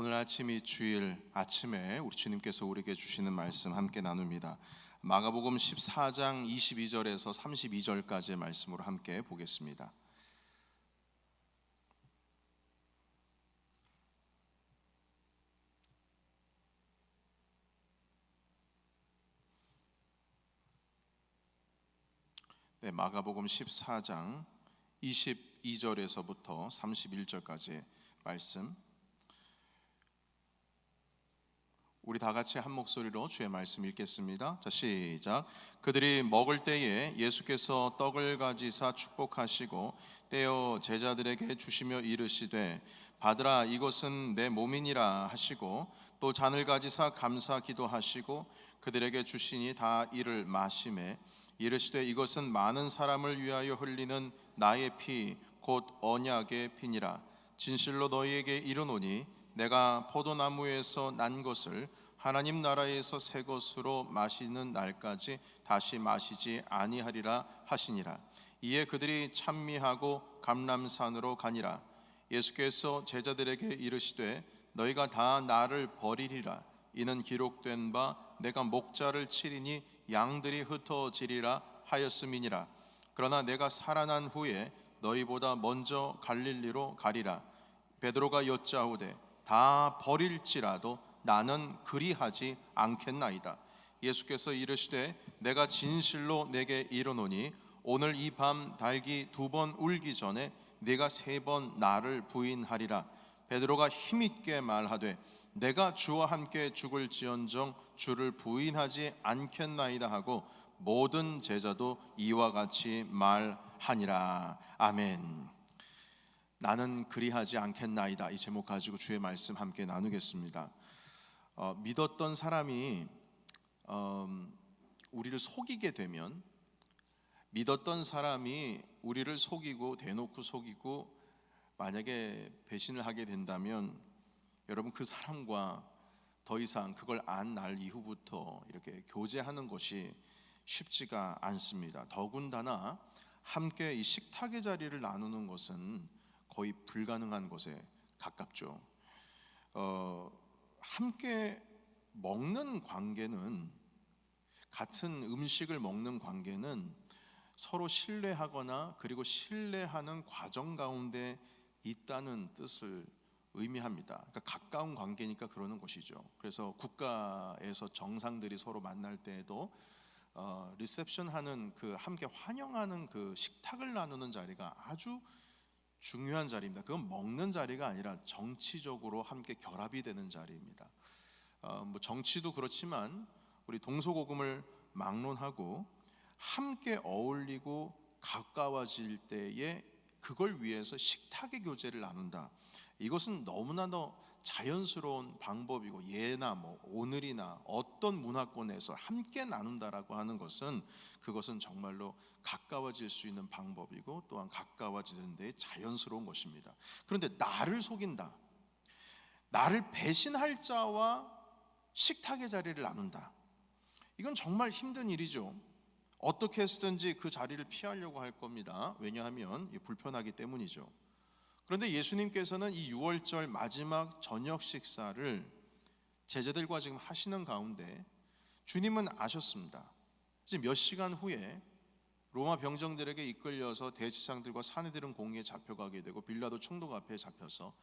오늘 아침이 주일 아침에 우리 주님께서 우리에게 주시는 말씀 함께 나눕니다. 마가복음 14장 22절에서 32절까지의 말씀으로 함께 보겠습니다. 네, 마가복음 14장 22절에서부터 31절까지의 말씀, 우리 다 같이 한 목소리로 주의 말씀 읽겠습니다. 자, 시작. 그들이 먹을 때에 예수께서 떡을 가지사 축복하시고 떼어 제자들에게 주시며 이르시되 받으라, 이것은 내 몸이니라 하시고 또 잔을 가지사 감사 기도하시고 그들에게 주시니 다 이를 마시매 이르시되 이것은 많은 사람을 위하여 흘리는 나의 피 곧 언약의 피니라. 진실로 너희에게 이르노니 내가 포도나무에서 난 것을 하나님 나라에서 새 것으로 마시는 날까지 다시 마시지 아니하리라 하시니라. 이에 그들이 찬미하고 감람산으로 가니라. 예수께서 제자들에게 이르시되 너희가 다 나를 버리리라. 이는 기록된 바 내가 목자를 치리니 양들이 흩어지리라 하였음이니라. 그러나 내가 살아난 후에 너희보다 먼저 갈릴리로 가리라. 베드로가 여짜오되 다 버릴지라도 나는 그리하지 않겠나이다. 예수께서 이르시되 내가 진실로 내게 이르노니 오늘 이 밤 닭이 2번 울기 전에 네가 3번 나를 부인하리라. 베드로가 힘있게 말하되 내가 주와 함께 죽을지언정 주를 부인하지 않겠나이다 하고 모든 제자도 이와 같이 말하니라. 아멘. 나는 그리하지 않겠나이다, 이 제목 가지고 주의 말씀 함께 나누겠습니다. 믿었던 사람이 우리를 속이게 되면, 믿었던 사람이 우리를 속이고 대놓고 속이고 만약에 배신을 하게 된다면 여러분, 그 사람과 더 이상 그걸 안 날 이후부터 이렇게 교제하는 것이 쉽지가 않습니다. 더군다나 함께 이 식탁의 자리를 나누는 것은 거의 불가능한 것에 가깝죠. 함께 먹는 관계는, 같은 음식을 먹는 관계는 서로 신뢰하거나 그리고 신뢰하는 과정 가운데 있다는 뜻을 의미합니다. 그러니까 가까운 관계니까 그러는 것이죠. 그래서 국가에서 정상들이 서로 만날 때에도 리셉션하는, 그 함께 환영하는 그 식탁을 나누는 자리가 아주 중요한 자리입니다. 그건 먹는 자리가 아니라 정치적으로 함께 결합이 되는 자리입니다. 정치도 그렇지만 우리 동서고금을 막론하고 함께 어울리고 가까워질 때에 그걸 위해서 식탁의 교제를 나눈다. 이것은 너무나도 자연스러운 방법이고, 예나 오늘이나 어떤 문화권에서 함께 나눈다라고 하는 것은, 그것은 정말로 가까워질 수 있는 방법이고 또한 가까워지는 데 자연스러운 것입니다. 그런데 나를 속인다, 나를 배신할 자와 식탁의 자리를 나눈다, 이건 정말 힘든 일이죠. 어떻게 해서든지 그 자리를 피하려고 할 겁니다. 왜냐하면 불편하기 때문이죠. 그런데 예수님께서는 이 6월절 마지막 저녁 식사를 제자들과 지금 하시는 가운데 주님은 아셨습니다. 이제 몇 시간 후에 로마 병정들에게 이끌려서 대제사장들과 사내들은 공의에 잡혀가게 되고 빌라도 총독 앞에 잡혀서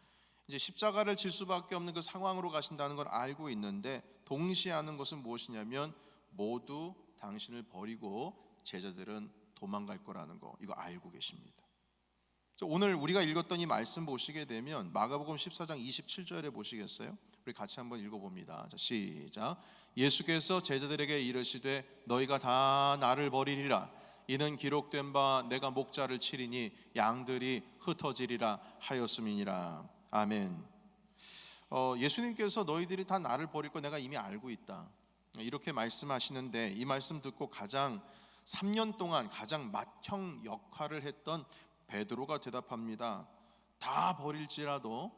이제 십자가를 질 수밖에 없는 그 상황으로 가신다는 걸 알고 있는데, 동시에 하는 것은 무엇이냐면 모두 당신을 버리고 제자들은 도망갈 거라는 거, 이거 알고 계십니다. 오늘 우리가 읽었던 이 말씀 보시게 되면 마가복음 14장 27절에 보시겠어요? 우리 같이 한번 읽어봅니다. 자, 시작. 예수께서 제자들에게 이르시되 너희가 다 나를 버리리라. 이는 기록된 바 내가 목자를 치리니 양들이 흩어지리라 하였음이니라. 아멘. 예수님께서 너희들이 다 나를 버릴 거 내가 이미 알고 있다, 이렇게 말씀하시는데, 이 말씀 듣고 가장 3년 동안 가장 맏형 역할을 했던 베드로가 대답합니다. 다 버릴지라도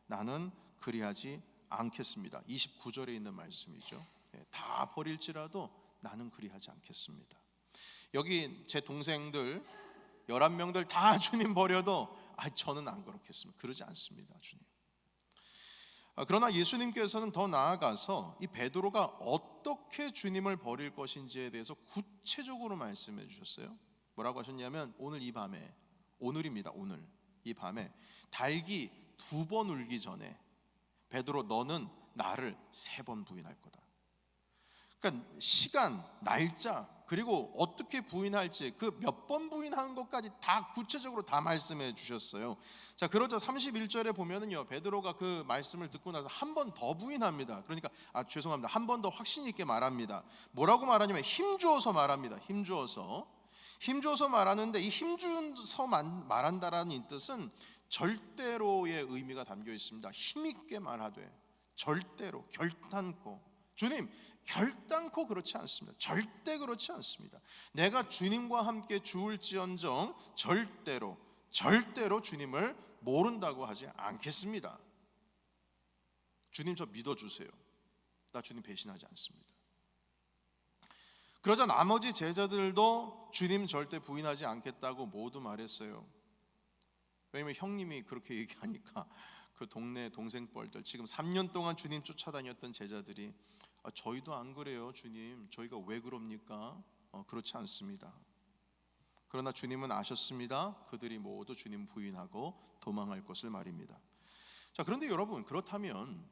나는 그리하지 않겠습니다. 29절에 있는 말씀이죠. 다 버릴지라도 나는 그리하지 않겠습니다. 여기 제 동생들 11명들 다 주님 버려도 저는 안 그렇겠습니다. 그러지 않습니다. 주님. 그러나 예수님께서는 더 나아가서 이 베드로가 어떻게 주님을 버릴 것인지에 대해서 구체적으로 말씀해 주셨어요. 뭐라고 하셨냐면 오늘 이 밤에, 오늘입니다. 오늘 이 밤에 닭이 2번 울기 전에 베드로 너는 나를 3번 부인할 거다. 그러니까 시간, 날짜, 그리고 어떻게 부인할지 그 몇 번 부인하는 것까지 다 구체적으로 다 말씀해 주셨어요. 자, 그러자 31절에 보면은요, 베드로가 그 말씀을 듣고 나서 한 번 더 부인합니다. 그러니까 죄송합니다. 한 번 더 확신 있게 말합니다. 뭐라고 말하냐면 힘주어서 말합니다. 힘주어서 말하는데 이 힘주어서 말한다라는 이 뜻은 절대로의 의미가 담겨 있습니다. 힘있게 말하되, 절대로, 결단코. 주님, 결단코 그렇지 않습니다. 절대 그렇지 않습니다. 내가 주님과 함께 죽을지언정 절대로 주님을 모른다고 하지 않겠습니다. 주님 저 믿어주세요. 나 주님 배신하지 않습니다. 그러자 나머지 제자들도 주님 절대 부인하지 않겠다고 모두 말했어요. 왜냐면 형님이 그렇게 얘기하니까 그 동네 동생뻘들, 지금 3년 동안 주님 쫓아다녔던 제자들이 저희도 안 그래요 주님, 저희가 왜 그럽니까? 그렇지 않습니다. 그러나 주님은 아셨습니다. 그들이 모두 주님 부인하고 도망할 것을 말입니다. 자, 그런데 여러분, 그렇다면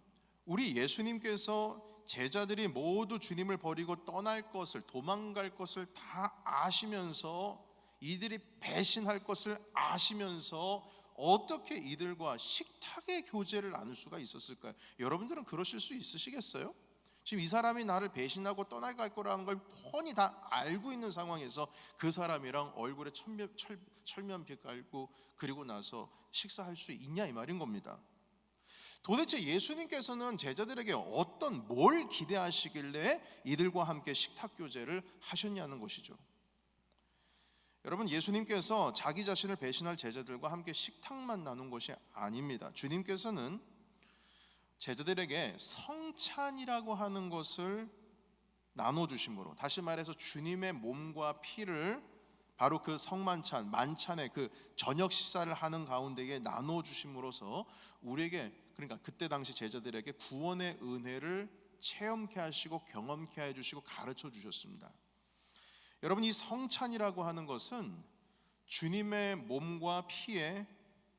우리 예수님께서 제자들이 모두 주님을 버리고 떠날 것을, 도망갈 것을 다 아시면서, 이들이 배신할 것을 아시면서 어떻게 이들과 식탁의 교제를 나눌 수가 있었을까요? 여러분들은 그러실 수 있으시겠어요? 지금 이 사람이 나를 배신하고 떠나갈 거라는 걸 뻔히 다 알고 있는 상황에서 그 사람이랑 얼굴에 철면피 깔고 그리고 나서 식사할 수 있냐 이 말인 겁니다. 도대체 예수님께서는 제자들에게 뭘 기대하시길래 이들과 함께 식탁 교제를 하셨냐는 것이죠. 여러분, 예수님께서 자기 자신을 배신할 제자들과 함께 식탁만 나눈 것이 아닙니다. 주님께서는 제자들에게 성찬이라고 하는 것을 나눠주심으로, 다시 말해서 주님의 몸과 피를 바로 그 성만찬, 만찬의 그 저녁 식사를 하는 가운데에 나눠주심으로써 우리에게, 그러니까 그때 당시 제자들에게 구원의 은혜를 체험케 하시고 경험케 해주시고 가르쳐 주셨습니다. 여러분, 이 성찬이라고 하는 것은 주님의 몸과 피에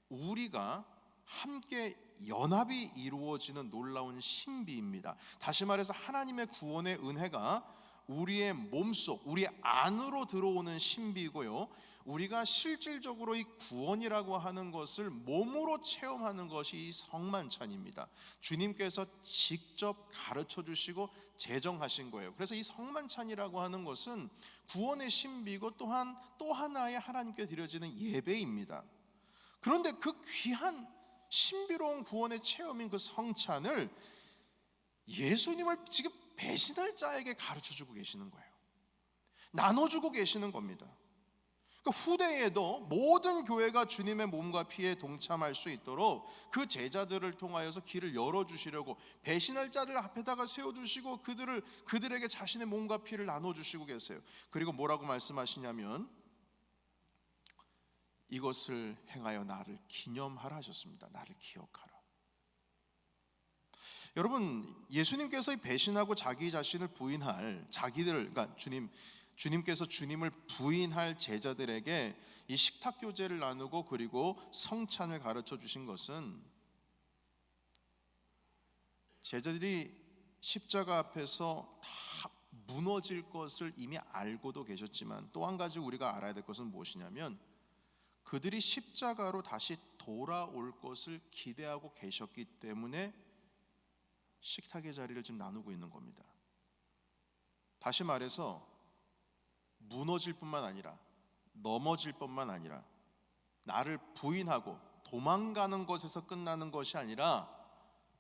우리가 함께 연합이 이루어지는 놀라운 신비입니다. 다시 말해서 하나님의 구원의 은혜가 우리의 몸속, 우리 안으로 들어오는 신비고요, 우리가 실질적으로 이 구원이라고 하는 것을 몸으로 체험하는 것이 이 성만찬입니다. 주님께서 직접 가르쳐 주시고 제정하신 거예요. 그래서 이 성만찬이라고 하는 것은 구원의 신비고 또한 또 하나의 하나님께 드려지는 예배입니다. 그런데 그 귀한 신비로운 구원의 체험인 그 성찬을 예수님을 지금 배신할 자에게 가르쳐주고 계시는 거예요. 나눠주고 계시는 겁니다. 그러니까 후대에도 모든 교회가 주님의 몸과 피에 동참할 수 있도록 그 제자들을 통하여서 길을 열어주시려고 배신할 자들 앞에다가 세워주시고 그들에게 자신의 몸과 피를 나눠주시고 계세요. 그리고 뭐라고 말씀하시냐면 이것을 행하여 나를 기념하라 하셨습니다. 나를 기억하라. 여러분, 예수님께서 배신하고 자기 자신을 부인할 자기들을, 그러니까 주님께서 주님을 부인할 제자들에게 이 식탁 교제를 나누고 그리고 성찬을 가르쳐 주신 것은 제자들이 십자가 앞에서 다 무너질 것을 이미 알고도 계셨지만 또 한 가지 우리가 알아야 될 것은 무엇이냐면 그들이 십자가로 다시 돌아올 것을 기대하고 계셨기 때문에 식탁의 자리를 지금 나누고 있는 겁니다. 다시 말해서 무너질 뿐만 아니라 넘어질 뿐만 아니라 나를 부인하고 도망가는 것에서 끝나는 것이 아니라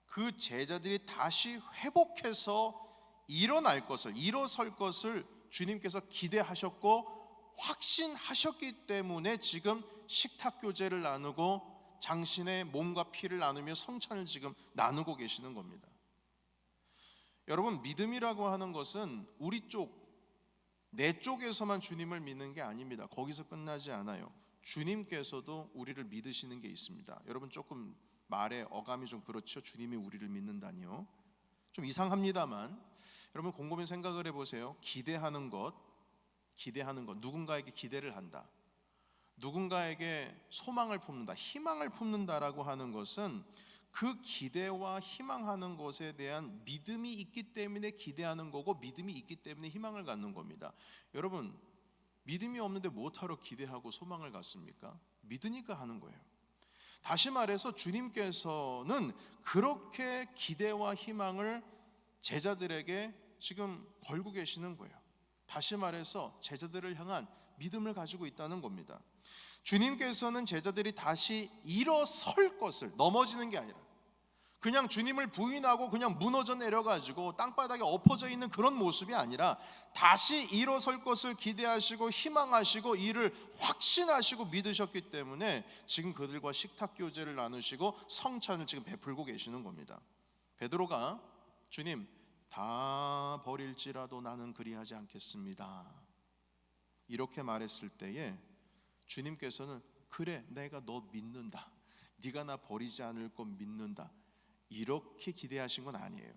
그 제자들이 다시 회복해서 일어설 것을 주님께서 기대하셨고 확신하셨기 때문에 지금 식탁 교제를 나누고 당신의 몸과 피를 나누며 성찬을 지금 나누고 계시는 겁니다. 여러분, 믿음이라고 하는 것은 내 쪽에서만 주님을 믿는 게 아닙니다. 거기서 끝나지 않아요. 주님께서도 우리를 믿으시는 게 있습니다. 여러분, 조금 말의 어감이 좀 그렇죠. 주님이 우리를 믿는다니요. 좀 이상합니다만 여러분 곰곰이 생각을 해보세요. 기대하는 것, 누군가에게 기대를 한다, 누군가에게 소망을 품는다, 희망을 품는다라고 하는 것은 그 기대와 희망하는 것에 대한 믿음이 있기 때문에 기대하는 거고, 믿음이 있기 때문에 희망을 갖는 겁니다. 여러분, 믿음이 없는데 무엇하러 기대하고 소망을 갖습니까? 믿으니까 하는 거예요. 다시 말해서 주님께서는 그렇게 기대와 희망을 제자들에게 지금 걸고 계시는 거예요. 다시 말해서 제자들을 향한 믿음을 가지고 있다는 겁니다. 주님께서는 제자들이 다시 일어설 것을, 넘어지는 게 아니라 그냥 주님을 부인하고 그냥 무너져 내려가지고 땅바닥에 엎어져 있는 그런 모습이 아니라 다시 일어설 것을 기대하시고 희망하시고 이를 확신하시고 믿으셨기 때문에 지금 그들과 식탁 교제를 나누시고 성찬을 지금 베풀고 계시는 겁니다. 베드로가 주님, 다 버릴지라도 나는 그리하지 않겠습니다, 이렇게 말했을 때에 주님께서는 그래, 내가 너 믿는다, 네가 나 버리지 않을 것 믿는다, 이렇게 기대하신 건 아니에요.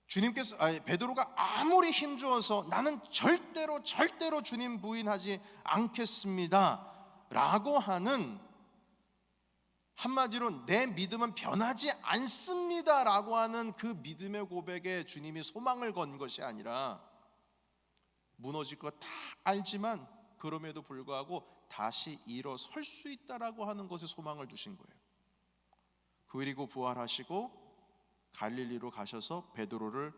주님께서 베드로가 아무리 힘주어서 나는 절대로 주님 부인하지 않겠습니다 라고 하는, 한마디로 내 믿음은 변하지 않습니다 라고 하는 그 믿음의 고백에 주님이 소망을 건 것이 아니라, 무너질 것 다 알지만 그럼에도 불구하고 다시 일어설 수 있다라고 하는 것에 소망을 두신 거예요. 그리고 부활하시고 갈릴리로 가셔서 베드로를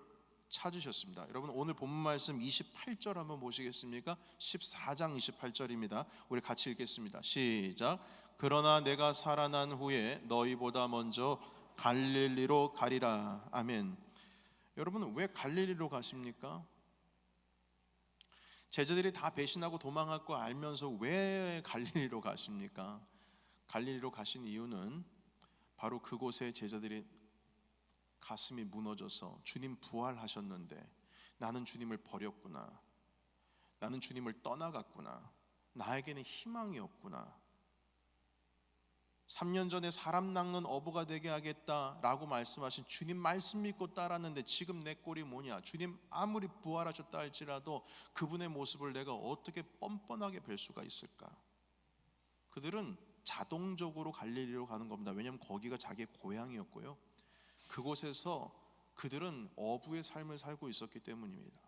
찾으셨습니다. 여러분 오늘 본문 말씀 28절 한번 보시겠습니까? 14장 28절입니다. 우리 같이 읽겠습니다. 시작. 그러나 내가 살아난 후에 너희보다 먼저 갈릴리로 가리라. 아멘. 여러분 왜 갈릴리로 가십니까? 제자들이 다 배신하고 도망할 거 알면서 왜 갈릴리로 가십니까? 갈릴리로 가신 이유는 바로 그곳에 제자들이 가슴이 무너져서 주님 부활하셨는데 나는 주님을 버렸구나, 나는 주님을 떠나갔구나, 나에게는 희망이 없구나, 3년 전에 사람 낚는 어부가 되게 하겠다라고 말씀하신 주님 말씀 믿고 따랐는데 지금 내 꼴이 뭐냐, 주님 아무리 부활하셨다 할지라도 그분의 모습을 내가 어떻게 뻔뻔하게 뵐 수가 있을까. 그들은 자동적으로 갈릴리로 가는 겁니다. 왜냐하면 거기가 자기의 고향이었고요, 그곳에서 그들은 어부의 삶을 살고 있었기 때문입니다.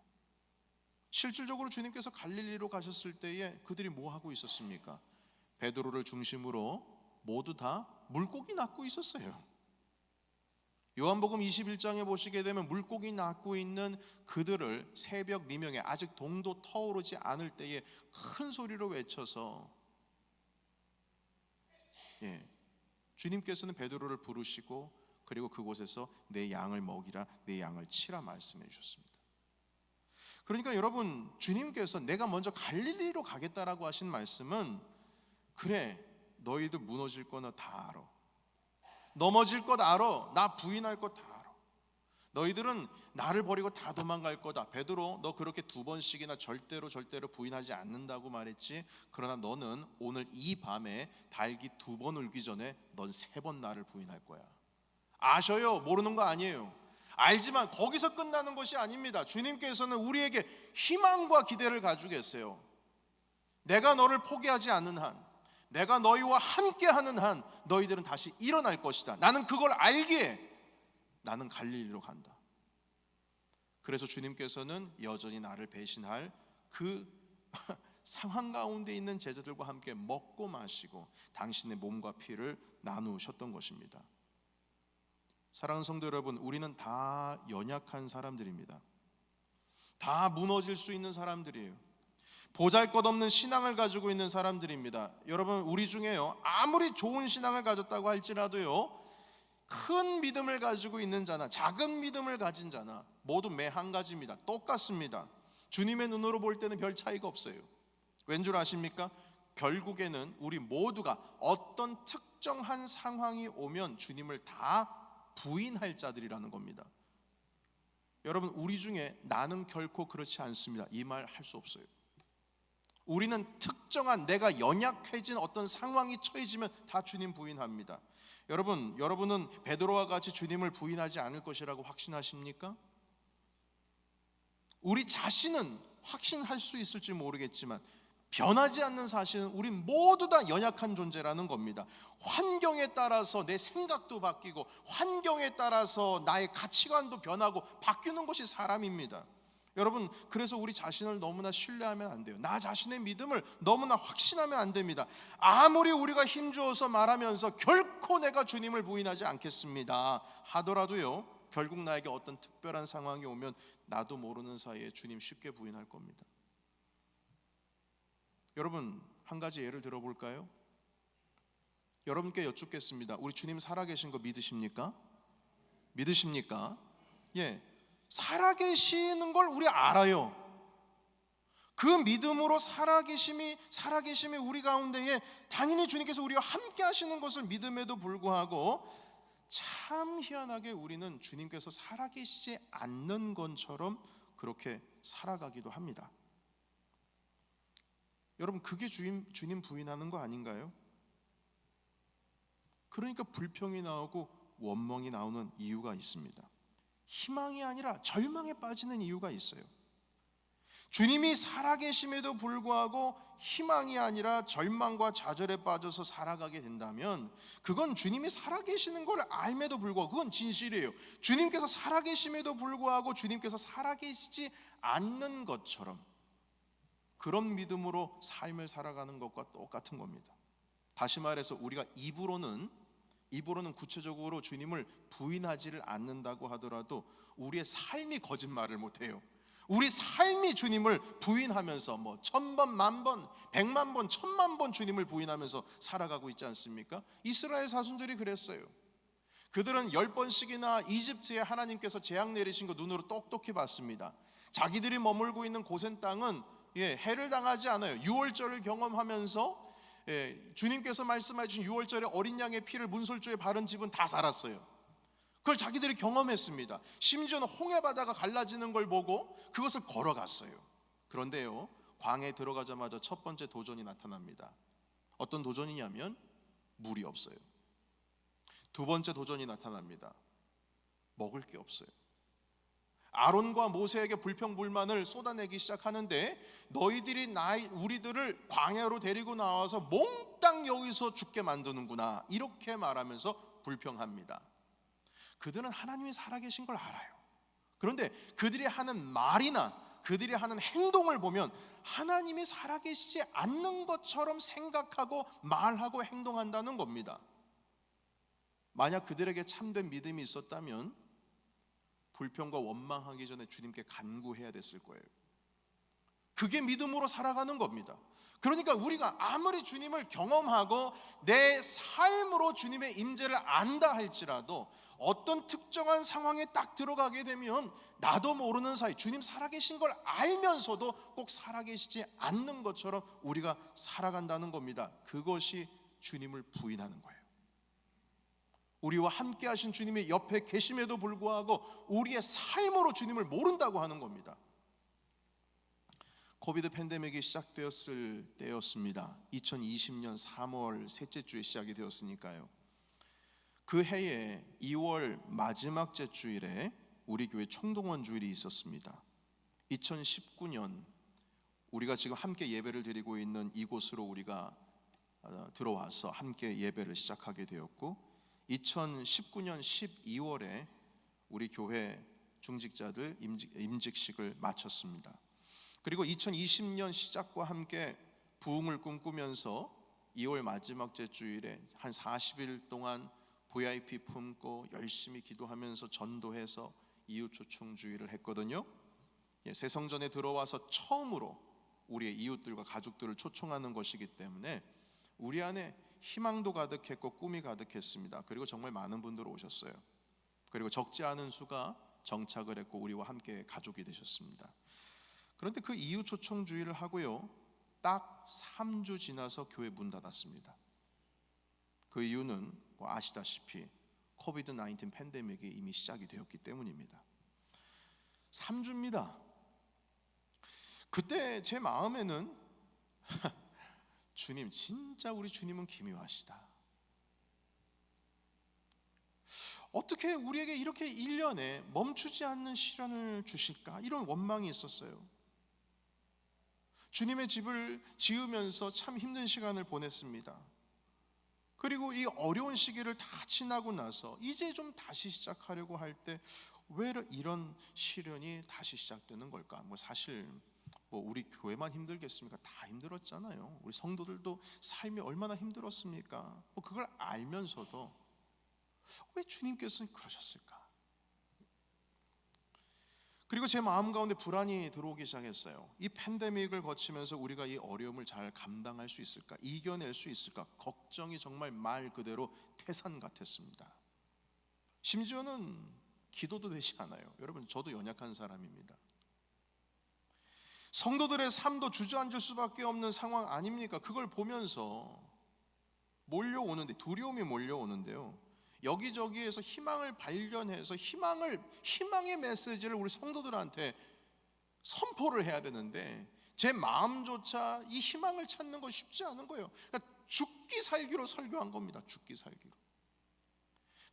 실질적으로 주님께서 갈릴리로 가셨을 때에 그들이 뭐 하고 있었습니까? 베드로를 중심으로 모두 다 물고기 낚고 있었어요. 요한복음 21장에 보시게 되면 물고기 낚고 있는 그들을 새벽 미명에 아직 동도 터오르지 않을 때에 큰 소리로 외쳐서 주님께서는 베드로를 부르시고 그리고 그곳에서 내 양을 먹이라, 내 양을 치라 말씀해 주셨습니다. 그러니까 여러분, 주님께서 내가 먼저 갈릴리로 가겠다라고 하신 말씀은, 그래 너희들 무너질 거는 다 알아, 넘어질 것 알아, 나 부인할 것 다 알아, 너희들은 나를 버리고 다 도망갈 거다. 베드로, 너 그렇게 2번씩이나 절대로 부인하지 않는다고 말했지. 그러나 너는 오늘 이 밤에 달기 2번 울기 전에 넌 3번 나를 부인할 거야. 아셔요? 모르는 거 아니에요. 알지만 거기서 끝나는 것이 아닙니다. 주님께서는 우리에게 희망과 기대를 가지고 계세요. 내가 너를 포기하지 않는 한, 내가 너희와 함께하는 한 너희들은 다시 일어날 것이다. 나는 그걸 알기에 나는 갈릴리로 간다. 그래서 주님께서는 여전히 나를 배신할 그 상황 가운데 있는 제자들과 함께 먹고 마시고 당신의 몸과 피를 나누셨던 것입니다. 사랑하는 성도 여러분, 우리는 다 연약한 사람들입니다. 다 무너질 수 있는 사람들이에요. 보잘것없는 신앙을 가지고 있는 사람들입니다. 여러분, 우리 중에요, 아무리 좋은 신앙을 가졌다고 할지라도요, 큰 믿음을 가지고 있는 자나 작은 믿음을 가진 자나 모두 매 한 가지입니다. 똑같습니다. 주님의 눈으로 볼 때는 별 차이가 없어요. 왠 줄 아십니까? 결국에는 우리 모두가 어떤 특정한 상황이 오면 주님을 다 부인할 자들이라는 겁니다. 여러분, 우리 중에 나는 결코 그렇지 않습니다, 이 말 할 수 없어요. 우리는 특정한 내가 연약해진 어떤 상황이 처해지면 다 주님 부인합니다. 여러분은 베드로와 같이 주님을 부인하지 않을 것이라고 확신하십니까? 우리 자신은 확신할 수 있을지 모르겠지만 변하지 않는 사실은 우리 모두 다 연약한 존재라는 겁니다. 환경에 따라서 내 생각도 바뀌고 환경에 따라서 나의 가치관도 변하고 바뀌는 것이 사람입니다. 여러분, 그래서 우리 자신을 너무나 신뢰하면 안 돼요. 나 자신의 믿음을 너무나 확신하면 안 됩니다. 아무리 우리가 힘주어서 말하면서 결코 내가 주님을 부인하지 않겠습니다 하더라도요, 결국 나에게 어떤 특별한 상황이 오면 나도 모르는 사이에 주님 쉽게 부인할 겁니다. 여러분, 한 가지 예를 들어볼까요? 여러분께 여쭙겠습니다. 우리 주님 살아계신 거 믿으십니까? 믿으십니까? 예, 살아계시는 걸 우리 알아요. 그 믿음으로 살아계심이 우리 가운데에 당연히 주님께서 우리와 함께 하시는 것을 믿음에도 불구하고 참 희한하게 우리는 주님께서 살아계시지 않는 것처럼 그렇게 살아가기도 합니다. 여러분, 그게 주님 부인하는 거 아닌가요? 그러니까 불평이 나오고 원망이 나오는 이유가 있습니다. 희망이 아니라 절망에 빠지는 이유가 있어요. 주님이 살아계심에도 불구하고 희망이 아니라 절망과 좌절에 빠져서 살아가게 된다면 그건 주님이 살아계시는 걸 알매도 불구하고 그건 진실이에요. 주님께서 살아계심에도 불구하고 주님께서 살아계시지 않는 것처럼 그런 믿음으로 삶을 살아가는 것과 똑같은 겁니다. 다시 말해서 우리가 입으로는 구체적으로 주님을 부인하지를 않는다고 하더라도 우리의 삶이 거짓말을 못해요. 우리 삶이 주님을 부인하면서 1000번, 만번, 100만 번, 1000만 번 주님을 부인하면서 살아가고 있지 않습니까? 이스라엘 사순들이 그랬어요. 그들은 10번씩이나 이집트에 하나님께서 재앙 내리신 거 눈으로 똑똑히 봤습니다. 자기들이 머물고 있는 고센 땅은 해를 당하지 않아요. 유월절을 경험하면서 주님께서 말씀해 주신 유월절에 어린 양의 피를 문설주에 바른 집은 다 살았어요. 그걸 자기들이 경험했습니다. 심지어는 홍해바다가 갈라지는 걸 보고 그것을 걸어갔어요. 그런데요, 광야에 들어가자마자 첫 번째 도전이 나타납니다. 어떤 도전이냐면 물이 없어요. 두 번째 도전이 나타납니다. 먹을 게 없어요. 아론과 모세에게 불평불만을 쏟아내기 시작하는데 너희들이 우리들을 광야로 데리고 나와서 몽땅 여기서 죽게 만드는구나, 이렇게 말하면서 불평합니다. 그들은 하나님이 살아계신 걸 알아요. 그런데 그들이 하는 말이나 그들이 하는 행동을 보면 하나님이 살아계시지 않는 것처럼 생각하고 말하고 행동한다는 겁니다. 만약 그들에게 참된 믿음이 있었다면 불평과 원망하기 전에 주님께 간구해야 됐을 거예요. 그게 믿음으로 살아가는 겁니다. 그러니까 우리가 아무리 주님을 경험하고 내 삶으로 주님의 임재를 안다 할지라도 어떤 특정한 상황에 딱 들어가게 되면 나도 모르는 사이 주님 살아계신 걸 알면서도 꼭 살아계시지 않는 것처럼 우리가 살아간다는 겁니다. 그것이 주님을 부인하는 거예요. 우리와 함께 하신 주님이 옆에 계심에도 불구하고 우리의 삶으로 주님을 모른다고 하는 겁니다. 코비드 팬데믹이 시작되었을 때였습니다. 2020년 3월 셋째 주에 시작이 되었으니까요. 그 해에 2월 마지막 째 주일에 우리 교회 총동원 주일이 있었습니다. 2019년 우리가 지금 함께 예배를 드리고 있는 이곳으로 우리가 들어와서 함께 예배를 시작하게 되었고, 2019년 12월에 우리 교회 중직자들 임직식을 마쳤습니다. 그리고 2020년 시작과 함께 부흥을 꿈꾸면서 2월 마지막 째 주일에 한 40일 동안 VIP 품고 열심히 기도하면서 전도해서 이웃 초청 주일을 했거든요. 새 성전에 들어와서 처음으로 우리의 이웃들과 가족들을 초청하는 것이기 때문에 우리 안에 희망도 가득했고 꿈이 가득했습니다. 그리고 정말 많은 분들 오셨어요. 그리고 적지 않은 수가 정착을 했고 우리와 함께 가족이 되셨습니다. 그런데 그 이후 초청 주일을 하고요, 딱 3주 지나서 교회 문 닫았습니다. 그 이유는 아시다시피 코비드 19 팬데믹이 이미 시작이 되었기 때문입니다. 3주입니다. 그때 제 마음에는 주님, 진짜 우리 주님은 기묘하시다. 어떻게 우리에게 이렇게 1년에 멈추지 않는 시련을 주실까? 이런 원망이 있었어요. 주님의 집을 지으면서 참 힘든 시간을 보냈습니다. 그리고 이 어려운 시기를 다 지나고 나서 이제 좀 다시 시작하려고 할 때 왜 이런 시련이 다시 시작되는 걸까? 사실 우리 교회만 힘들겠습니까? 다 힘들었잖아요. 우리 성도들도 삶이 얼마나 힘들었습니까? 그걸 알면서도 왜 주님께서는 그러셨을까? 그리고 제 마음 가운데 불안이 들어오기 시작했어요. 이 팬데믹을 거치면서 우리가 이 어려움을 잘 감당할 수 있을까? 이겨낼 수 있을까? 걱정이 정말 말 그대로 태산 같았습니다. 심지어는 기도도 되지 않아요. 여러분, 저도 연약한 사람입니다. 성도들의 삶도 주저앉을 수밖에 없는 상황 아닙니까? 그걸 보면서 몰려오는데, 두려움이 몰려오는데요, 여기저기에서 희망을 발견해서 희망의 메시지를 우리 성도들한테 선포를 해야 되는데 제 마음조차 이 희망을 찾는 거 쉽지 않은 거예요. 그러니까 죽기 살기로 설교한 겁니다. 죽기 살기로.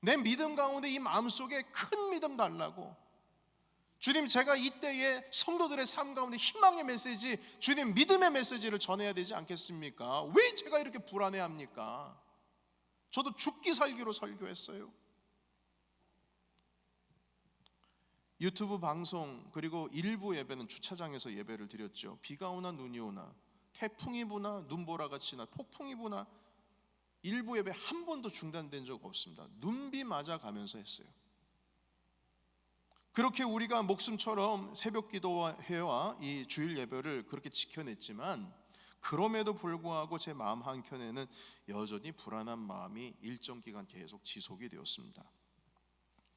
내 믿음 가운데 이 마음속에 큰 믿음 달라고, 주님, 제가 이때에 성도들의 삶 가운데 희망의 메시지, 주님 믿음의 메시지를 전해야 되지 않겠습니까? 왜 제가 이렇게 불안해합니까? 저도 죽기 살기로 설교했어요. 유튜브 방송 그리고 일부 예배는 주차장에서 예배를 드렸죠. 비가 오나 눈이 오나, 태풍이 부나 눈보라가 치나 폭풍이 부나 일부 예배 한 번도 중단된 적 없습니다. 눈비 맞아 가면서 했어요. 그렇게 우리가 목숨처럼 새벽 기도회와 이 주일 예배를 그렇게 지켜냈지만, 그럼에도 불구하고 제 마음 한켠에는 여전히 불안한 마음이 일정 기간 계속 지속이 되었습니다.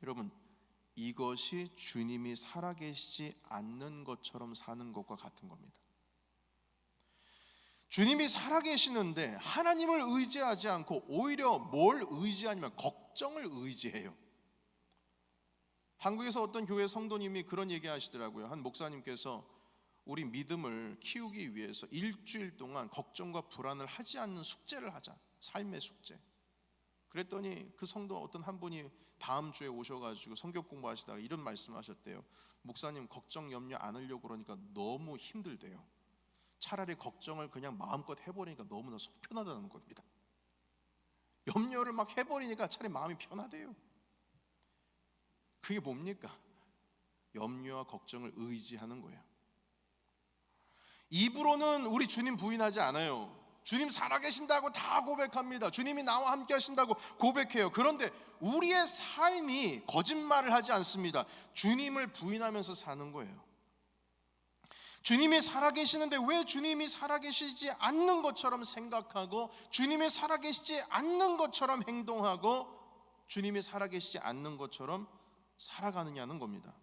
여러분, 이것이 주님이 살아계시지 않는 것처럼 사는 것과 같은 겁니다. 주님이 살아계시는데 하나님을 의지하지 않고 오히려 뭘 의지하냐면 걱정을 의지해요. 한국에서 어떤 교회 성도님이 그런 얘기 하시더라고요. 한 목사님께서 우리 믿음을 키우기 위해서 일주일 동안 걱정과 불안을 하지 않는 숙제를 하자, 삶의 숙제. 그랬더니 그 성도 어떤 한 분이 다음 주에 오셔가지고 성경 공부하시다가 이런 말씀을 하셨대요. 목사님, 걱정 염려 안 하려고 그러니까 너무 힘들대요. 차라리 걱정을 그냥 마음껏 해버리니까 너무나 속 편하다는 겁니다. 염려를 막 해버리니까 차라리 마음이 편하대요. 그게 뭡니까? 염려와 걱정을 의지하는 거예요. 입으로는 우리 주님 부인하지 않아요. 주님 살아계신다고 다 고백합니다. 주님이 나와 함께 하신다고 고백해요. 그런데 우리의 삶이 거짓말을 하지 않습니다. 주님을 부인하면서 사는 거예요. 주님이 살아계시는데 왜 주님이 살아계시지 않는 것처럼 생각하고, 주님이 살아계시지 않는 것처럼 행동하고, 주님이 살아계시지 않는 것처럼 살아가느냐는 겁니다.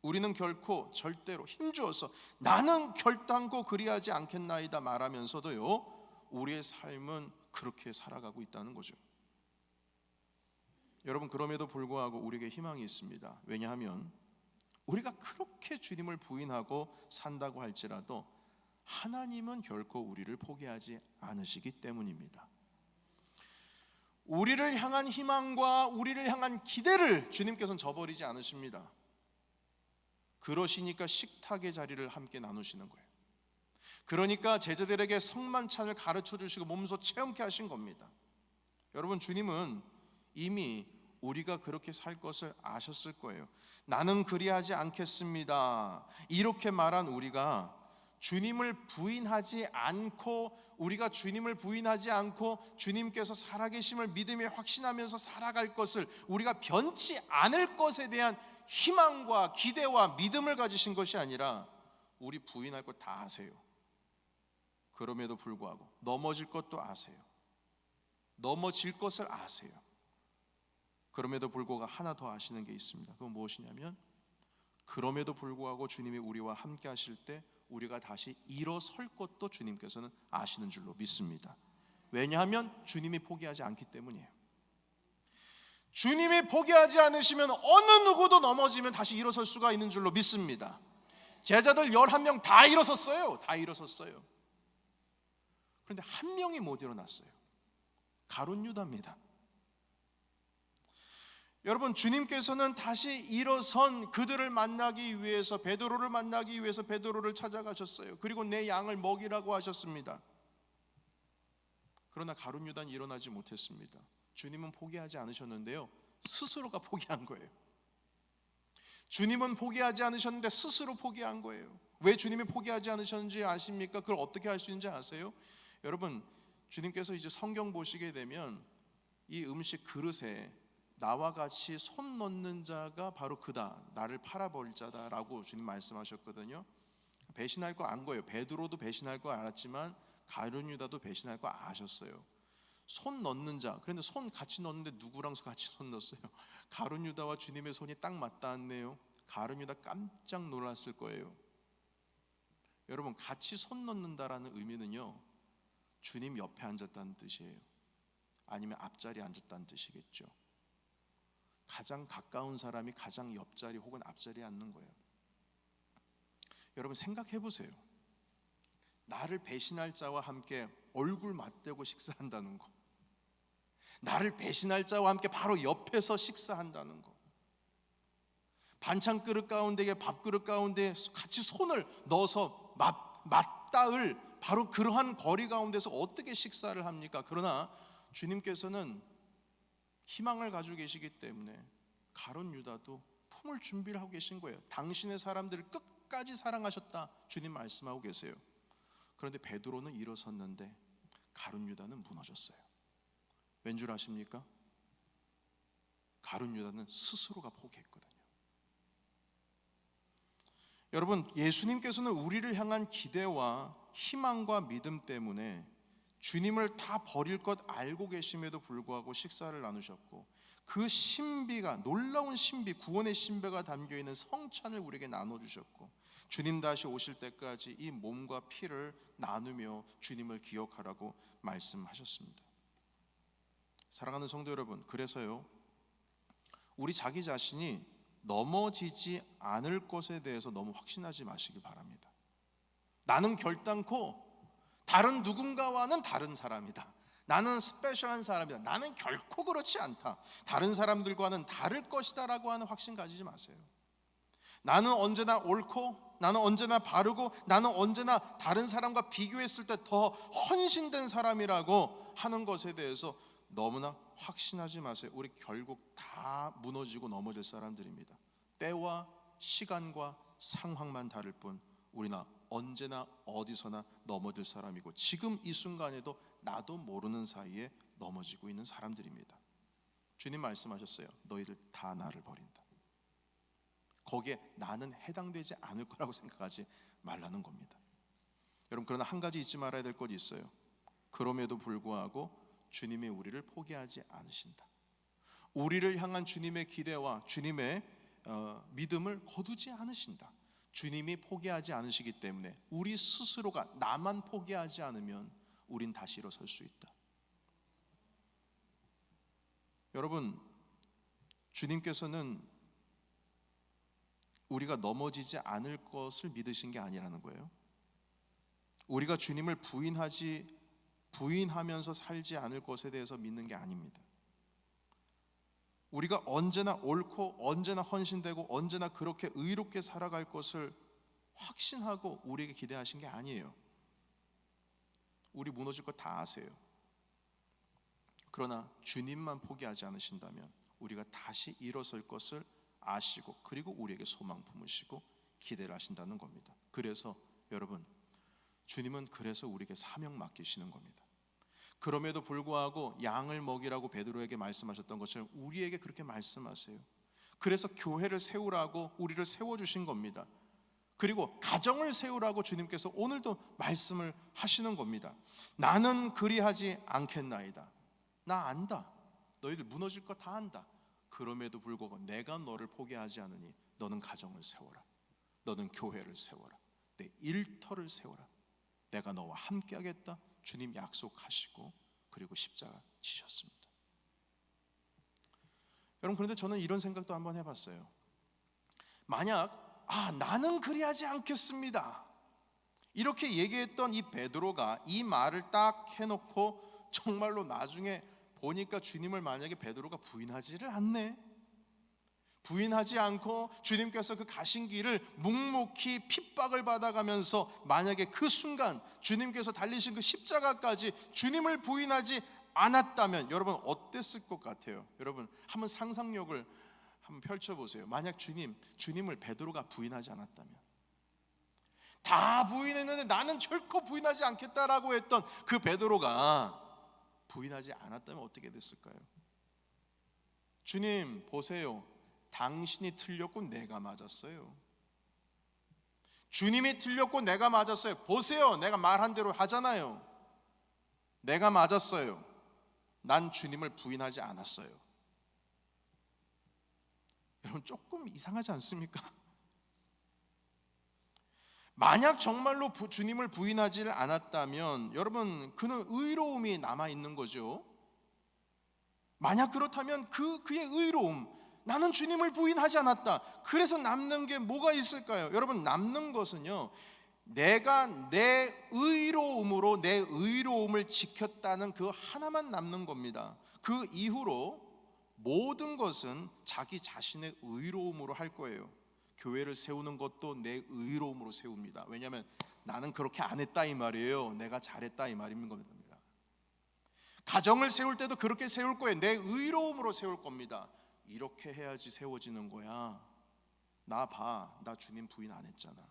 우리는 결코 절대로 힘주어서 나는 결단코 그리하지 않겠나이다 말하면서도요, 우리의 삶은 그렇게 살아가고 있다는 거죠. 여러분, 그럼에도 불구하고 우리에게 희망이 있습니다. 왜냐하면 우리가 그렇게 주님을 부인하고 산다고 할지라도 하나님은 결코 우리를 포기하지 않으시기 때문입니다. 우리를 향한 희망과 우리를 향한 기대를 주님께서는 저버리지 않으십니다. 그러시니까 식탁의 자리를 함께 나누시는 거예요. 그러니까 제자들에게 성만찬을 가르쳐 주시고 몸소 체험케 하신 겁니다. 여러분, 주님은 이미 우리가 그렇게 살 것을 아셨을 거예요. 나는 그리하지 않겠습니다, 이렇게 말한 우리가 주님을 부인하지 않고, 우리가 주님을 부인하지 않고 주님께서 살아계심을 믿음에 확신하면서 살아갈 것을, 우리가 변치 않을 것에 대한 희망과 기대와 믿음을 가지신 것이 아니라 우리 부인할 것 다 아세요. 그럼에도 불구하고 넘어질 것도 아세요. 넘어질 것을 아세요. 그럼에도 불구하고 하나 더 아시는 게 있습니다. 그건 무엇이냐면, 그럼에도 불구하고 주님이 우리와 함께 하실 때 우리가 다시 일어설 것도 주님께서는 아시는 줄로 믿습니다. 왜냐하면 주님이 포기하지 않기 때문이에요. 주님이 포기하지 않으시면 어느 누구도 넘어지면 다시 일어설 수가 있는 줄로 믿습니다. 제자들 11명 다 일어섰어요. 다 일어섰어요. 그런데 한 명이 못 일어났어요. 가룟 유다입니다. 여러분, 주님께서는 다시 일어선 그들을 만나기 위해서, 베드로를 만나기 위해서 베드로를 찾아가셨어요. 그리고 내 양을 먹이라고 하셨습니다. 그러나 가룟 유다는 일어나지 못했습니다. 주님은 포기하지 않으셨는데요, 스스로가 포기한 거예요. 주님은 포기하지 않으셨는데 스스로 포기한 거예요. 왜 주님이 포기하지 않으셨는지 아십니까? 그걸 어떻게 할 수 있는지 아세요? 여러분, 주님께서 이제 성경 보시게 되면 이 음식 그릇에 나와 같이 손 넣는 자가 바로 그다, 나를 팔아버릴 자다라고 주님 말씀하셨거든요. 배신할 거 안 거예요. 베드로도 배신할 거 알았지만 가룟 유다도 배신할 거 아셨어요. 손 넣는 자, 그런데 손 같이 넣는데 누구랑 같이 손 넣었어요? 가룟 유다와 주님의 손이 딱 맞닿았네요. 가룟 유다 깜짝 놀랐을 거예요. 여러분, 같이 손 넣는다라는 의미는요, 주님 옆에 앉았다는 뜻이에요. 아니면 앞자리에 앉았다는 뜻이겠죠. 가장 가까운 사람이 가장 옆자리 혹은 앞자리에 앉는 거예요. 여러분, 생각해 보세요. 나를 배신할 자와 함께 얼굴 맞대고 식사한다는 거, 나를 배신할 자와 함께 바로 옆에서 식사한다는 거, 반찬 그릇 가운데에 밥그릇 가운데 같이 손을 넣어서 맞닿을 바로 그러한 거리 가운데서 어떻게 식사를 합니까? 그러나 주님께서는 희망을 가지고 계시기 때문에 가룟 유다도 품을 준비를 하고 계신 거예요. 당신의 사람들을 끝까지 사랑하셨다, 주님 말씀하고 계세요. 그런데 베드로는 일어섰는데 가룟 유다는 무너졌어요. 왠 줄 아십니까? 가룟 유다는 스스로가 포기했거든요. 여러분, 예수님께서는 우리를 향한 기대와 희망과 믿음 때문에 주님을 다 버릴 것 알고 계심에도 불구하고 식사를 나누셨고, 그 신비가, 놀라운 신비, 구원의 신비가 담겨있는 성찬을 우리에게 나눠주셨고, 주님 다시 오실 때까지 이 몸과 피를 나누며 주님을 기억하라고 말씀하셨습니다. 사랑하는 성도 여러분, 그래서요, 우리 자기 자신이 넘어지지 않을 것에 대해서 너무 확신하지 마시기 바랍니다. 나는 결단코 다른 누군가와는 다른 사람이다, 나는 스페셜한 사람이다, 나는 결코 그렇지 않다, 다른 사람들과는 다를 것이다 라고 하는 확신 가지지 마세요. 나는 언제나 옳고, 나는 언제나 바르고, 나는 언제나 다른 사람과 비교했을 때 더 헌신된 사람이라고 하는 것에 대해서 너무나 확신하지 마세요. 우리 결국 다 무너지고 넘어질 사람들입니다. 때와 시간과 상황만 다를 뿐 우리는 언제나 어디서나 넘어질 사람이고, 지금 이 순간에도 나도 모르는 사이에 넘어지고 있는 사람들입니다. 주님 말씀하셨어요. 너희들 다 나를 버린다. 거기에 나는 해당되지 않을 거라고 생각하지 말라는 겁니다. 여러분, 그러나 한 가지 잊지 말아야 될 것이 있어요. 그럼에도 불구하고 주님이 우리를 포기하지 않으신다. 우리를 향한 주님의 기대와 주님의 믿음을 거두지 않으신다. 주님이 포기하지 않으시기 때문에 우리 스스로가 나만 포기하지 않으면 우린 다시 일어설 수 있다. 여러분, 주님께서는 우리가 넘어지지 않을 것을 믿으신 게 아니라는 거예요. 우리가 주님을 부인하면서 살지 않을 것에 대해서 믿는 게 아닙니다. 우리가 언제나 옳고, 언제나 헌신되고, 언제나 그렇게 의롭게 살아갈 것을 확신하고 우리에게 기대하신 게 아니에요. 우리 무너질 거 다 아세요. 그러나 주님만 포기하지 않으신다면 우리가 다시 일어설 것을 아시고, 그리고 우리에게 소망 품으시고 기대를 하신다는 겁니다. 그래서 여러분, 주님은 그래서 우리에게 사명 맡기시는 겁니다. 그럼에도 불구하고 양을 먹이라고 베드로에게 말씀하셨던 것처럼 우리에게 그렇게 말씀하세요. 그래서 교회를 세우라고 우리를 세워주신 겁니다. 그리고 가정을 세우라고 주님께서 오늘도 말씀을 하시는 겁니다. 나는 그리하지 않겠나이다. 나 안다. 너희들 무너질 거 다 안다. 그럼에도 불구하고 내가 너를 포기하지 않으니 너는 가정을 세워라. 너는 교회를 세워라. 내 일터를 세워라. 내가 너와 함께 하겠다. 주님 약속하시고, 그리고 십자가 지셨습니다. 여러분, 그런데 저는 이런 생각도 한번 해봤어요. 만약 나는 그리하지 않겠습니다, 이렇게 얘기했던 이 베드로가 이 말을 딱 해놓고 정말로 나중에 보니까 주님을 만약에 베드로가 부인하지를 않네. 부인하지 않고 주님께서 그 가신 길을 묵묵히 핍박을 받아가면서 만약에 그 순간 주님께서 달리신 그 십자가까지 주님을 부인하지 않았다면 여러분 어땠을 것 같아요? 여러분 한번 상상력을 한번 펼쳐보세요. 만약 주님을 베드로가 부인하지 않았다면, 다 부인했는데 나는 결코 부인하지 않겠다라고 했던 그 베드로가 부인하지 않았다면 어떻게 됐을까요? 주님 보세요, 당신이 틀렸고 내가 맞았어요. 주님이 틀렸고 내가 맞았어요. 보세요, 내가 말한 대로 하잖아요. 내가 맞았어요. 난 주님을 부인하지 않았어요. 여러분 조금 이상하지 않습니까? 만약 정말로 주님을 부인하지 않았다면 여러분 그는 의로움이 남아있는 거죠. 만약 그렇다면 그의 의로움, 나는 주님을 부인하지 않았다, 그래서 남는 게 뭐가 있을까요? 여러분 남는 것은요, 내가 내 의로움으로 내 의로움을 지켰다는 그 하나만 남는 겁니다. 그 이후로 모든 것은 자기 자신의 의로움으로 할 거예요. 교회를 세우는 것도 내 의로움으로 세웁니다. 왜냐하면 나는 그렇게 안 했다 이 말이에요. 내가 잘했다 이 말인 겁니다. 가정을 세울 때도 그렇게 세울 거예요. 내 의로움으로 세울 겁니다. 이렇게 해야지 세워지는 거야. 나 봐, 나 주님 부인 안 했잖아.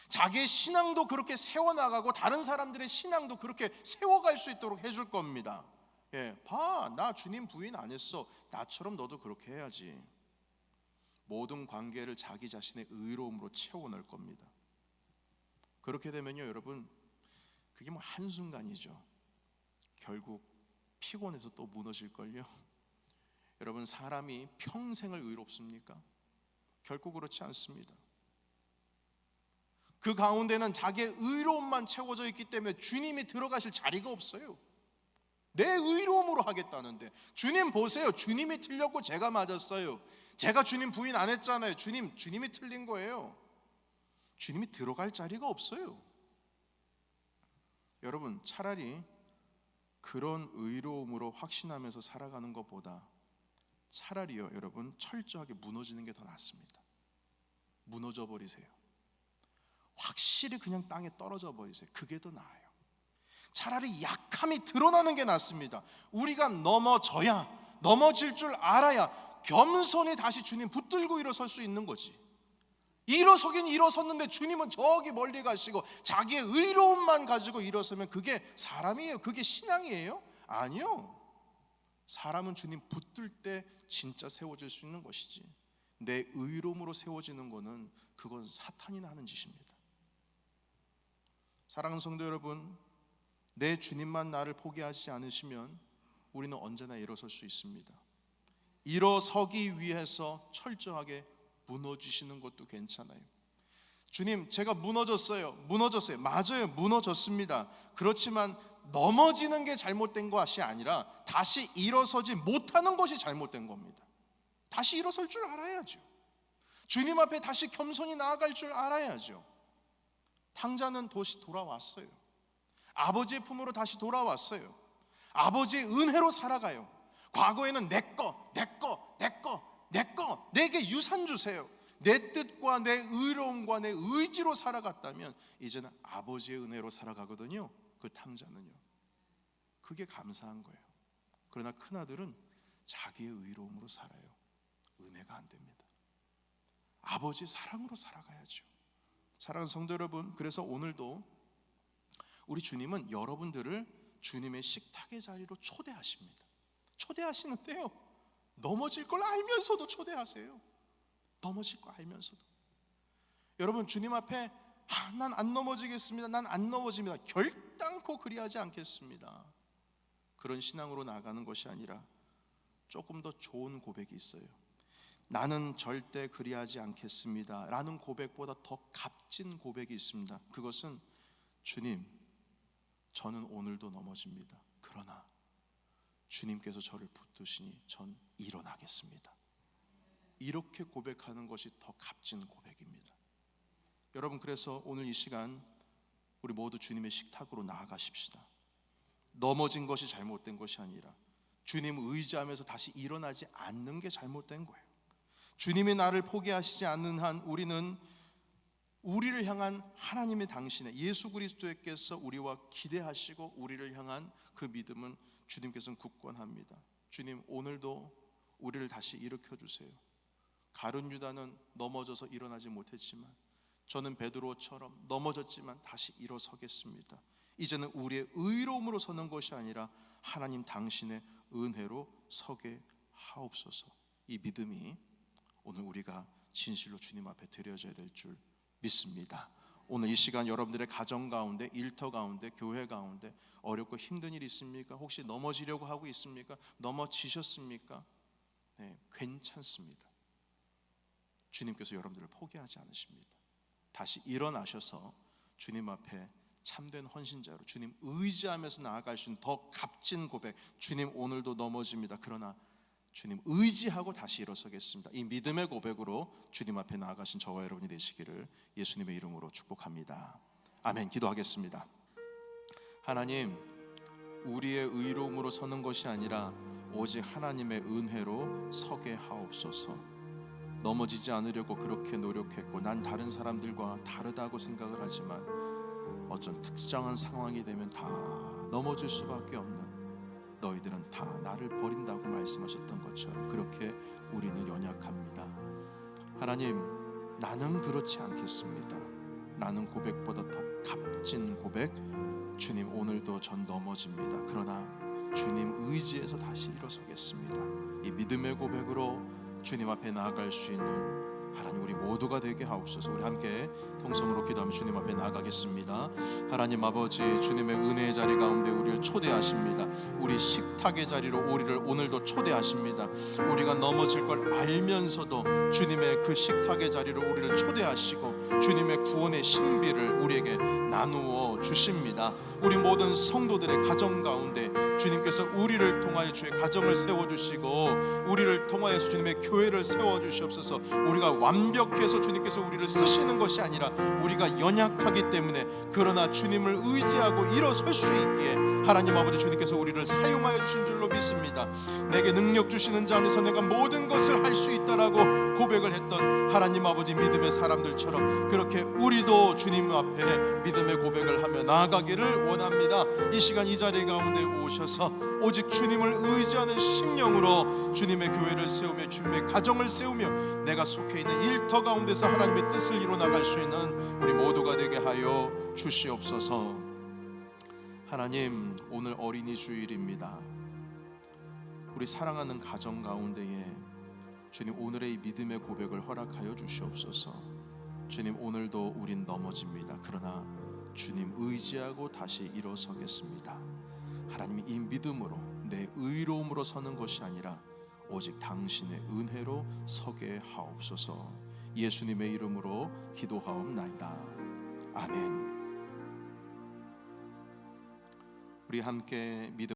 자기의 신앙도 그렇게 세워나가고 다른 사람들의 신앙도 그렇게 세워갈 수 있도록 해줄 겁니다. 봐, 나 주님 부인 안 했어. 나처럼 너도 그렇게 해야지. 모든 관계를 자기 자신의 의로움으로 채워넣을 겁니다. 그렇게 되면요 여러분, 그게 뭐 한순간이죠. 결국 피곤해서 또 무너질걸요. 여러분 사람이 평생을 의롭습니까? 결코 그렇지 않습니다. 그 가운데는 자기의 의로움만 채워져 있기 때문에 주님이 들어가실 자리가 없어요. 내 의로움으로 하겠다는데, 주님 보세요, 주님이 틀렸고 제가 맞았어요. 제가 주님 부인 안 했잖아요. 주님이 틀린 거예요. 주님이 들어갈 자리가 없어요. 여러분 차라리 그런 의로움으로 확신하면서 살아가는 것보다 차라리요 여러분 철저하게 무너지는 게 더 낫습니다. 무너져 버리세요. 확실히 그냥 땅에 떨어져 버리세요. 그게 더 나아요. 차라리 약함이 드러나는 게 낫습니다. 우리가 넘어질 줄 알아야 겸손히 다시 주님 붙들고 일어설 수 있는 거지. 일어서긴 일어섰는데 주님은 저기 멀리 가시고 자기의 의로움만 가지고 일어서면 그게 사람이에요? 그게 신앙이에요? 아니요. 사람은 주님 붙들 때 진짜 세워질 수 있는 것이지, 내 의로움으로 세워지는 거는 그건 사탄이나 하는 짓입니다. 사랑하는 성도 여러분, 내 주님만 나를 포기하지 않으시면 우리는 언제나 일어설 수 있습니다. 일어서기 위해서 철저하게 무너지시는 것도 괜찮아요. 주님 제가 무너졌어요. 맞아요, 무너졌습니다. 그렇지만 넘어지는 게 잘못된 것이 아니라 다시 일어서지 못하는 것이 잘못된 겁니다. 다시 일어설 줄 알아야죠. 주님 앞에 다시 겸손히 나아갈 줄 알아야죠. 탕자는 다시 돌아왔어요. 아버지의 품으로 다시 돌아왔어요. 아버지의 은혜로 살아가요. 과거에는 내게 유산 주세요, 내 뜻과 내 의로움과 내 의지로 살아갔다면 이제는 아버지의 은혜로 살아가거든요. 그 탕자는요. 그게 감사한 거예요. 그러나 큰아들은 자기의 의로움으로 살아요. 은혜가 안 됩니다. 아버지의 사랑으로 살아가야죠. 사랑하는 성도 여러분, 그래서 오늘도 우리 주님은 여러분들을 주님의 식탁의 자리로 초대하십니다. 초대하시는데요, 넘어질 걸 알면서도 초대하세요. 넘어질 걸 알면서도. 여러분 주님 앞에 난 안 넘어지겠습니다, 난 안 넘어집니다, 결단코 그리하지 않겠습니다, 그런 신앙으로 나가는 것이 아니라 조금 더 좋은 고백이 있어요. 나는 절대 그리하지 않겠습니다 라는 고백보다 더 값진 고백이 있습니다. 그것은 주님, 저는 오늘도 넘어집니다. 그러나 주님께서 저를 붙드시니 전 일어나겠습니다. 이렇게 고백하는 것이 더 값진 고백입니다. 여러분, 그래서 오늘 이 시간 우리 모두 주님의 식탁으로 나아가십시다. 넘어진 것이 잘못된 것이 아니라 주님 의지하면서 다시 일어나지 않는 게 잘못된 거예요. 주님이 나를 포기하시지 않는 한 우리는 우리를 향한 하나님의 당신의 예수 그리스도께서 우리와 기대하시고 우리를 향한 그 믿음은 주님께서는 굳건합니다. 주님, 오늘도 우리를 다시 일으켜 주세요. 가룟 유다는 넘어져서 일어나지 못했지만 저는 베드로처럼 넘어졌지만 다시 일어서겠습니다. 이제는 우리의 의로움으로 서는 것이 아니라 하나님 당신의 은혜로 서게 하옵소서. 이 믿음이 오늘 우리가 진실로 주님 앞에 드려져야 될 줄 믿습니다. 오늘 이 시간 여러분들의 가정 가운데, 일터 가운데, 교회 가운데 어렵고 힘든 일 있습니까? 혹시 넘어지려고 하고 있습니까? 넘어지셨습니까? 네, 괜찮습니다. 주님께서 여러분들을 포기하지 않으십니다. 다시 일어나셔서 주님 앞에 참된 헌신자로 주님 의지하면서 나아갈 수 있는 더 값진 고백, 주님 오늘도 넘어집니다. 그러나 주님 의지하고 다시 일어서겠습니다. 이 믿음의 고백으로 주님 앞에 나아가신 저와 여러분이 되시기를 예수님의 이름으로 축복합니다. 아멘. 기도하겠습니다. 하나님, 우리의 의로움으로 서는 것이 아니라 오직 하나님의 은혜로 서게 하옵소서. 넘어지지 않으려고 그렇게 노력했고 난 다른 사람들과 다르다고 생각을 하지만 어떤 특정한 상황이 되면 다 넘어질 수밖에 없는, 너희들은 다 나를 버린다고 말씀하셨던 것처럼 그렇게 우리는 연약합니다. 하나님, 나는 그렇지 않겠습니다. 나는 고백보다 더 값진 고백, 주님 오늘도 전 넘어집니다. 그러나 주님 의지에서 다시 일어서겠습니다. 이 믿음의 고백으로 주님 앞에 나아갈 수 있는 하나님 우리 모두가 되게 하옵소서. 우리 함께 통성으로 기도하며 주님 앞에 나아가겠습니다. 하나님 아버지, 주님의 은혜의 자리 가운데 우리를 초대하십니다. 우리 식탁의 자리로 우리를 오늘도 초대하십니다. 우리가 넘어질 걸 알면서도 주님의 그 식탁의 자리로 우리를 초대하시고 주님의 구원의 신비를 우리에게 나누어 주십니다. 우리 모든 성도들의 가정 가운데 주님께서 우리를 통하여 주의 가정을 세워주시고 우리를 통하여서 주님의 교회를 세워주시옵소서. 우리가 완벽해서 주님께서 우리를 쓰시는 것이 아니라 우리가 연약하기 때문에, 그러나 주님을 의지하고 일어설 수 있기에 하나님 아버지 주님께서 우리를 사용하여 주신 줄로 믿습니다. 내게 능력 주시는 자 안에서 내가 모든 것을 할 수 있다라고 고백을 했던 하나님 아버지 믿음의 사람들처럼 그렇게 우리도 주님 앞에 믿음의 고백을 하며 나아가기를 원합니다. 이 시간 이 자리 가운데 오셔서 오직 주님을 의지하는 심령으로 주님의 교회를 세우며 주님의 가정을 세우며 내가 속해 있는 일터 가운데서 하나님의 뜻을 이루어나갈 수 있는 우리 모두가 되게 하여 주시옵소서. 하나님, 오늘 어린이 주일입니다. 우리 사랑하는 가정 가운데에 주님 오늘의 이 믿음의 고백을 허락하여 주시옵소서. 주님, 오늘도 우린 넘어집니다. 그러나 주님 의지하고 다시 일어서겠습니다. 하나님, 이 믿음으로 내 의로움으로 서는 것이 아니라 오직 당신의 은혜로 서게 하옵소서. 예수님의 이름으로 기도하옵나이다. 아멘. 우리 함께 믿음